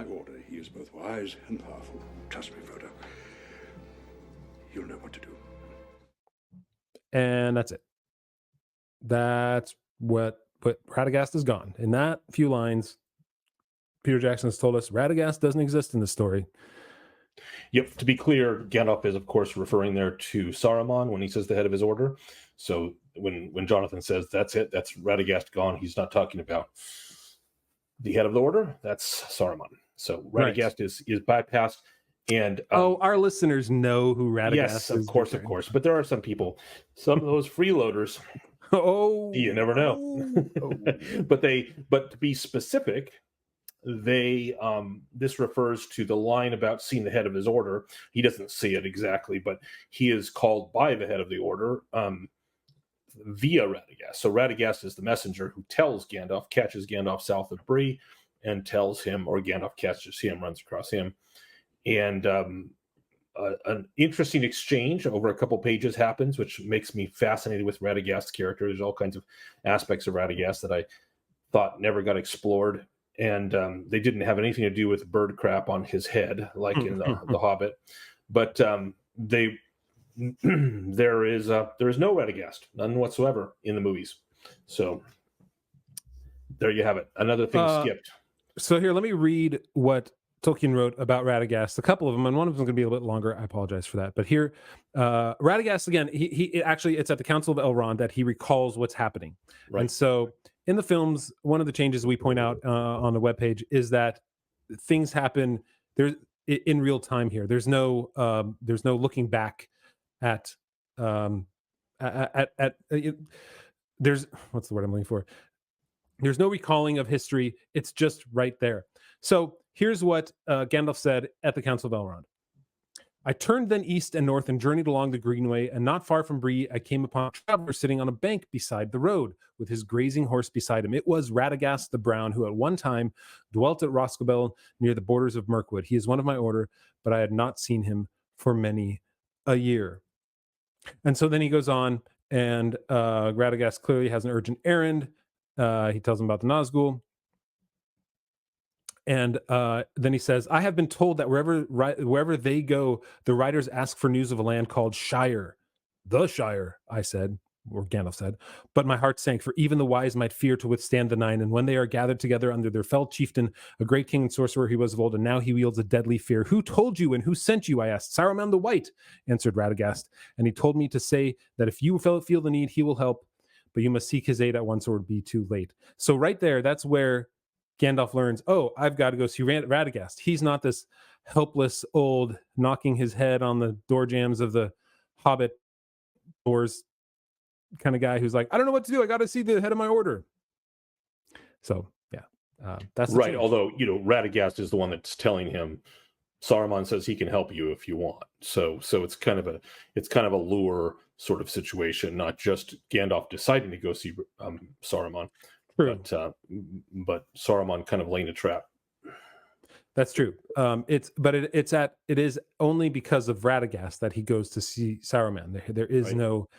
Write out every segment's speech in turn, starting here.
my order, he is both wise and powerful. Trust me, Frodo. You'll know what to do. And that's it. That's what Radagast is gone. In that few lines, Peter Jackson has told us Radagast doesn't exist in this story. Yep. To be clear, Gandalf is, of course, referring there to Saruman when he says the head of his order. So when Jonathan says that's it, that's Radagast gone, he's not talking about the head of the order. That's Saruman. So Radagast is bypassed. And our listeners know who Radagast yes, is. Of course. But there are some people, some of those freeloaders. You never know. But to be specific, they this refers to the line about seeing the head of his order. He doesn't see it exactly, but he is called by the head of the order via Radagast. So Radagast is the messenger who tells Gandalf, catches Gandalf south of Bree, and tells him, or Gandalf catches him, runs across him. And an interesting exchange over a couple pages happens, which makes me fascinated with Radagast's character. There's all kinds of aspects of Radagast that I thought never got explored. And they didn't have anything to do with bird crap on his head, like in the Hobbit. But there is no Radagast, none whatsoever in the movies. So there you have it. Another thing skipped. So here, let me read what Tolkien wrote about Radagast. A couple of them, and one of them is going to be a little bit longer. I apologize for that. But here, Radagast again. It's at the Council of Elrond that he recalls what's happening, right. And so. In the films, one of the changes we point out on the webpage is that things happen there in real time here. There's no looking back at there's what's the word I'm looking for? There's no recalling of history. It's just right there. So here's what Gandalf said at the Council of Elrond. I turned then east and north and journeyed along the greenway, and not far from Bree, I came upon a traveler sitting on a bank beside the road, with his grazing horse beside him. It was Radagast the Brown, who at one time dwelt at Roscommon near the borders of Mirkwood. He is one of my order, but I had not seen him for many a year. And so then he goes on, and Radagast clearly has an urgent errand. He tells him about the Nazgul. And then he says, I have been told that wherever they go, the riders ask for news of a land called Shire. The Shire, I said, or Gandalf said, but my heart sank, for even the wise might fear to withstand the nine. And when they are gathered together under their fell chieftain, a great king and sorcerer he was of old, and now he wields a deadly fear. Who told you and who sent you? I asked. Saruman the White, answered Radagast. And he told me to say that if you feel the need, he will help, but you must seek his aid at once or it would be too late. So right there, that's where Gandalf learns, oh, I've got to go see Radagast. He's not this helpless old knocking his head on the door jambs of the Hobbit doors kind of guy who's like, I don't know what to do. I got to see the head of my order. So yeah, that's right. Although Radagast is the one that's telling him. Saruman says he can help you if you want. So it's kind of a lure sort of situation, not just Gandalf deciding to go see Saruman. True. But Saruman kind of laying a trap. That's true. It is only because of Radagast that he goes to see Saruman. There is right. No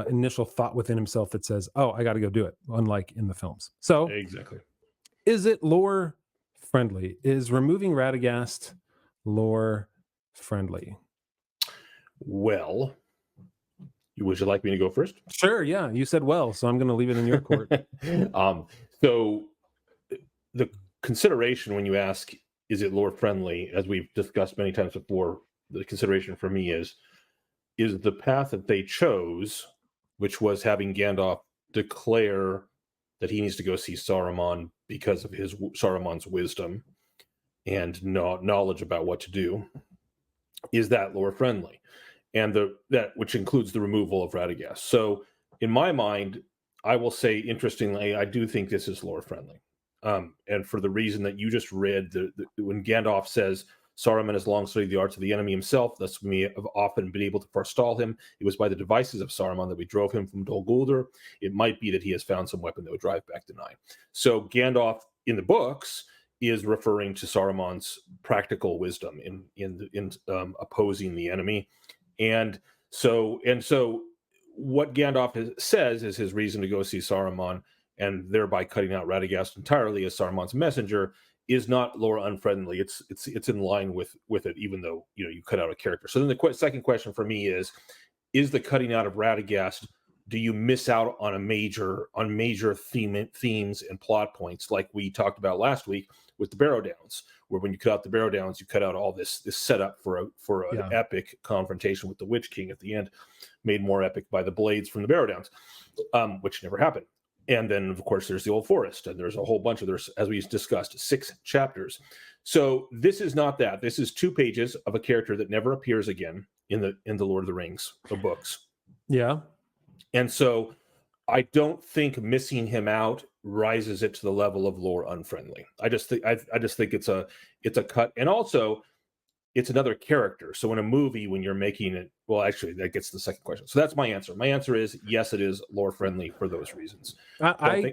initial thought within himself that says, "Oh, I got to go do it." Unlike in the films. So exactly, is it lore friendly? Is removing Radagast lore friendly? Well. Would you like me to go first? Sure, yeah. You said well, so I'm going to leave it in your court. So the consideration when you ask, is it lore friendly, as we've discussed many times before, the consideration for me is the path that they chose, which was having Gandalf declare that he needs to go see Saruman because of Saruman's wisdom and knowledge about what to do, is that lore friendly? And that which includes the removal of Radagast. So in my mind, I will say, interestingly, I do think this is lore friendly. And for the reason that you just read, when Gandalf says, Saruman has long studied the arts of the enemy himself, thus we have often been able to forestall him. It was by the devices of Saruman that we drove him from Dol Guldur. It might be that he has found some weapon that would drive back the Nine. So Gandalf in the books is referring to Saruman's practical wisdom in opposing the enemy. And so what Gandalf says is his reason to go see Saruman, and thereby cutting out Radagast entirely as Saruman's messenger, is not lore unfriendly. It's in line with it, even though you cut out a character. So then the second question for me is the cutting out of Radagast, do you miss out on major themes and plot points like we talked about last week with the Barrow Downs, where when you cut out the Barrow Downs, you cut out all this setup for an epic confrontation with the Witch King at the end, made more epic by the blades from the Barrow Downs, which never happened. And then, of course, there's the Old Forest, and there's a whole bunch of, as we discussed, 6 chapters. So this is not that. This is 2 pages of a character that never appears again in the Lord of the Rings books. Yeah. And so I don't think missing him out rises it to the level of lore unfriendly. I just think it's a cut, and also it's another character. So in a movie, when you're making it, well, actually, that gets to the second question. So that's my answer. My answer is yes, it is lore friendly for those reasons. I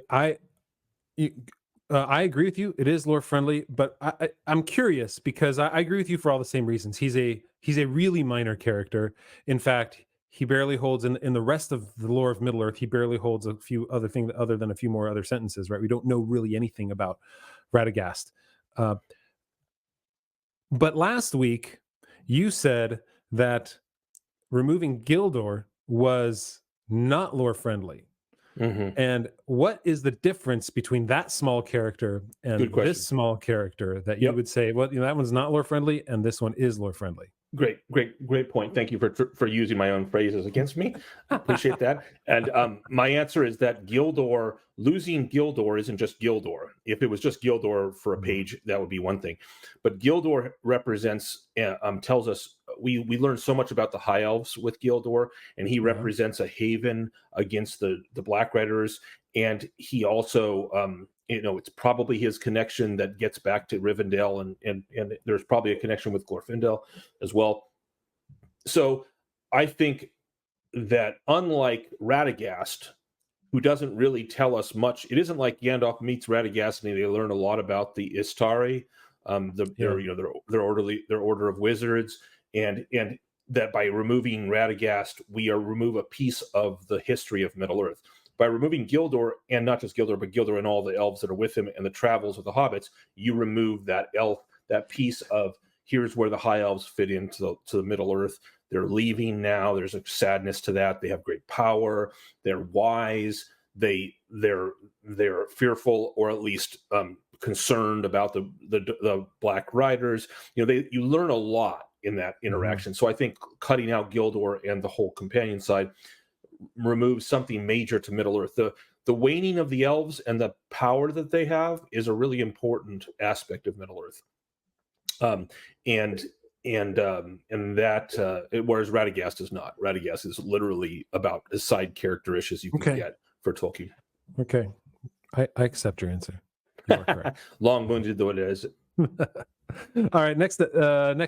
agree with you. It is lore friendly, but I'm curious because I agree with you for all the same reasons. He's a really minor character. In fact, he barely holds in the rest of the lore of Middle Earth. He barely holds a few other things other than a few more other sentences. Right? We don't know really anything about Radagast. But last week, you said that removing Gildor was not lore friendly. Mm-hmm. And what is the difference between that small character and this small character that you would say, well, that one's not lore friendly and this one is lore friendly? Great point. Thank you for using my own phrases against me. Appreciate that. And my answer is that losing Gildor isn't just Gildor. If it was just Gildor for a page, that would be one thing. But Gildor represents, tells us, we learn so much about the High Elves with Gildor, and he represents a haven against the Black Riders. And he also, it's probably his connection that gets back to Rivendell, and there's probably a connection with Glorfindel as well. So I think that unlike Radagast, who doesn't really tell us much, it isn't like Gandalf meets Radagast and they learn a lot about the Istari, their order of wizards, and that by removing Radagast, we remove a piece of the history of Middle Earth. By removing Gildor, and not just Gildor, but Gildor and all the elves that are with him and the travels of the hobbits, you remove that piece of here's where the High Elves fit into the Middle Earth. They're leaving now. There's a sadness to that. They have great power. They're wise. They're fearful, or at least concerned about the Black Riders. You learn a lot in that interaction. So I think cutting out Gildor and the whole companion side removes something major to Middle Earth. The waning of the elves and the power that they have is a really important aspect of Middle Earth. And that whereas Radagast is not. Radagast is literally about as side character-ish as you can get for Tolkien. Okay, I accept your answer. You are correct. Long-winded though it is. All right, next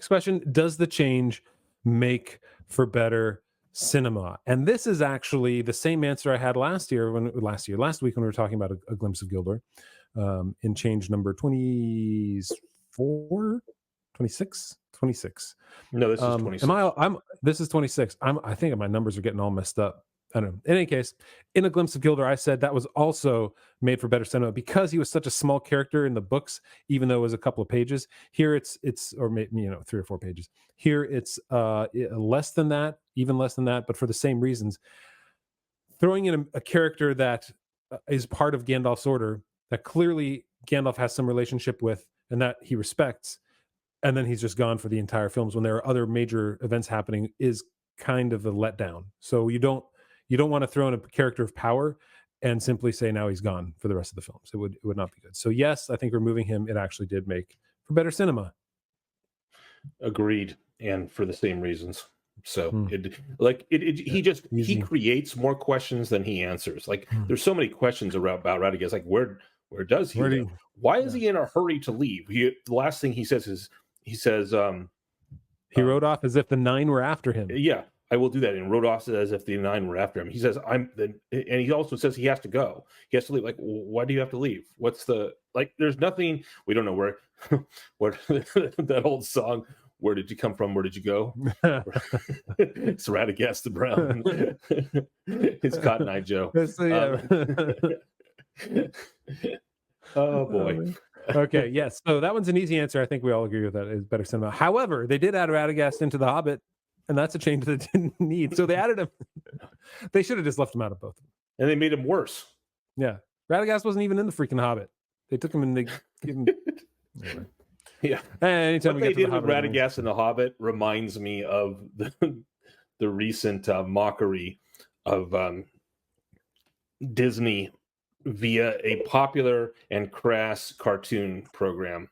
question: does the change make for better cinema? And this is actually the same answer I had last week when we were talking about a glimpse of Gildor in change number 24, 26. No, this is 26. This is 26. I think my numbers are getting all messed up. I don't know. In any case, in A Glimpse of Gildor, I said that was also made for better cinema because he was such a small character in the books, even though it was a couple of pages. Here it's or maybe 3 or 4 pages. Here it's less than that, even less than that, but for the same reasons. Throwing in a character that is part of Gandalf's order that clearly Gandalf has some relationship with and that he respects, and then he's just gone for the entire films when there are other major events happening is kind of a letdown. So you don't want to throw in a character of power and simply say now he's gone for the rest of the films. It would not be good. So yes, I think removing him, it actually did make for better cinema. Agreed, and for the same reasons. So he creates more questions than he answers. Like there's so many questions about Radagast. Like where does he live? Why is he in a hurry to leave? The last thing he says is he rode off as if the 9 were after him. Yeah. I will do that. And rode off as if the 9 were after him. He says, and he also says he has to go. He has to leave. Like, why do you have to leave? There's nothing. We don't know where that old song, where did you come from? Where did you go? It's Radagast the Brown. It's Cotton Eye Joe. Yeah. Oh boy. Okay, yes. So that one's an easy answer. I think we all agree with that. It's better cinema. However, they did add Radagast into The Hobbit, and that's a change that didn't need. So they added him. They should have just left him out of both. And they made him worse. Yeah. Radagast wasn't even in the freaking Hobbit. They took him and they gave him. Anyway. Yeah. Anytime What we they get to did the with Hobbit, Radagast and the Hobbit reminds me of the recent mockery of Disney via a popular and crass cartoon program.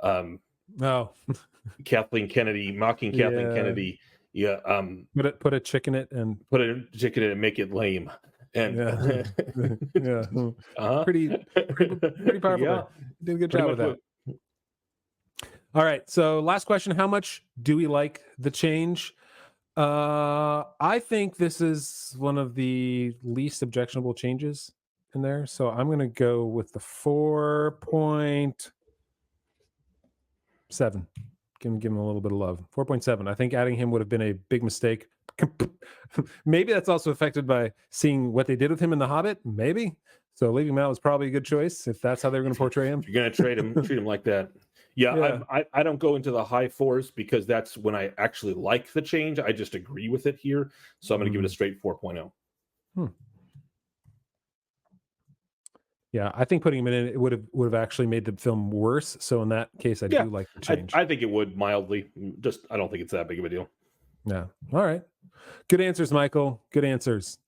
Oh, Kathleen Kennedy, mocking Kathleen Kennedy. Yeah. Put a chick in it and put a chicken in it and make it lame. And yeah. Pretty powerful. Yeah. Did a good job with that. All right. So last question. How much do we like the change? I think this is one of the least objectionable changes in there. So I'm going to go with the 4.7. Give him a little bit of love. 4.7. I think adding him would have been a big mistake. Maybe that's also affected by seeing what they did with him in The Hobbit. Maybe. So leaving him out was probably a good choice if that's how they're going to portray him. If you're going to treat him like that. Yeah. I don't go into the high fours because that's when I actually like the change. I just agree with it here. So I'm going to give it a straight 4.0. Yeah, I think putting him in it would have actually made the film worse. So in that case, I do like the change. I think it would mildly. Just I don't think it's that big of a deal. Yeah. All right. Good answers, Michael. Good answers.